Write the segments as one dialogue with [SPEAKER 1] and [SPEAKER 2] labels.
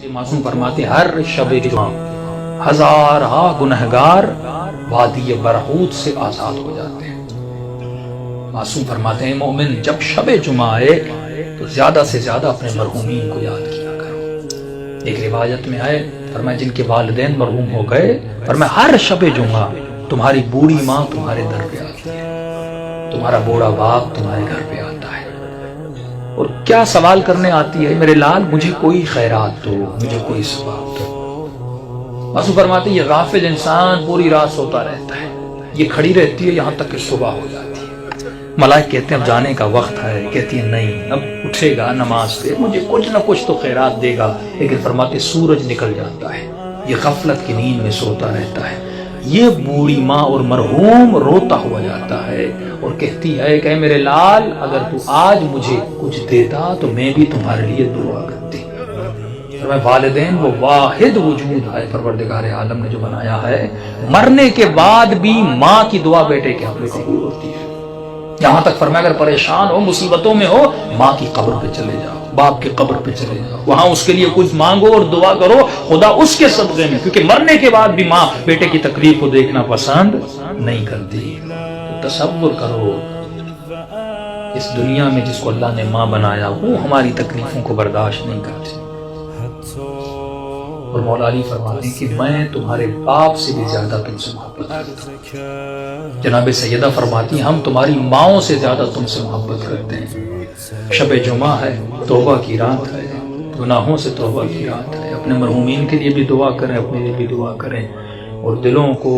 [SPEAKER 1] معصوم فرماتے ہر شب جمعہ ہزارہ گنہگار وادی برہوت سے آزاد ہو جاتے ہیں۔ معصوم فرماتے ہیں مومن جب شب جمعہ آئے تو زیادہ سے زیادہ اپنے مرحومین کو یاد کیا کرو۔ ایک روایت میں آئے فرمایا جن کے والدین مرحوم ہو گئے، فرمایا ہر شب جمعہ تمہاری بوڑھی ماں تمہارے در پہ آتی ہے، تمہارا بوڑھا باپ تمہارے گھر پہ آتا ہے اور کیا سوال کرنے آتی ہے، میرے لال مجھے کوئی خیرات دو، مجھے کوئی ثواب دو۔ معصوم فرماتے یہ غافل انسان پوری رات سوتا رہتا ہے، یہ کھڑی رہتی ہے یہاں تک کہ صبح ہو جاتی ہے۔ ملائک کہتے ہیں اب جانے کا وقت ہے، کہتی ہے نہیں اب اٹھے گا نماز پہ، مجھے کچھ نہ کچھ تو خیرات دے گا، لیکن فرماتے سورج نکل جاتا ہے، یہ غفلت کی نیند میں سوتا رہتا ہے۔ یہ بوڑھی ماں اور مرحوم روتا ہوا جاتا ہے اور کہتی ہے کہ میرے لال اگر تو آج مجھے کچھ دیتا تو میں بھی تمہارے لیے دعا کرتی۔ والدین وہ واحد وجود ہے پروردگار عالم نے جو بنایا ہے، مرنے کے بعد بھی ماں کی دعا بیٹے کے حق میں قبول ہوتی ہے۔ یہاں تک فرمایا اگر پریشان ہو مصیبتوں میں ہو ماں کی قبر پہ چلے جاؤ، باپ کے قبر پہ چلے جاؤ، وہاں اس کے لیے کچھ مانگو اور دعا کرو، خدا اس کے صدقے میں، کیونکہ مرنے کے بعد بھی ماں بیٹے کی تکلیف کو دیکھنا پسند نہیں کرتی۔ تو تصور کرو اس دنیا میں جس کو اللہ نے ماں بنایا وہ ہماری تکلیفوں کو برداشت نہیں کرتی، اور مولا علی فرماتے ہیں کہ میں تمہارے باپ سے بھی زیادہ تم سے محبت کرتا ہوں۔ جناب سیدہ فرماتی ہیں ہم تمہاری ماؤں سے زیادہ تم سے محبت کرتے ہیں۔ شب جمعہ ہے، توبہ کی رات ہے، گناہوں سے توبہ کی رات ہے، اپنے مرحومین کے لیے بھی دعا کریں، اپنے لیے بھی دعا کریں اور دلوں کو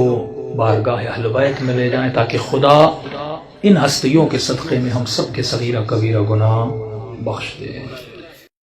[SPEAKER 1] بارگاہ اہل بیت میں لے جائیں تاکہ خدا ان ہستیوں کے صدقے میں ہم سب کے صغیرہ کبیرہ گناہ بخش دے۔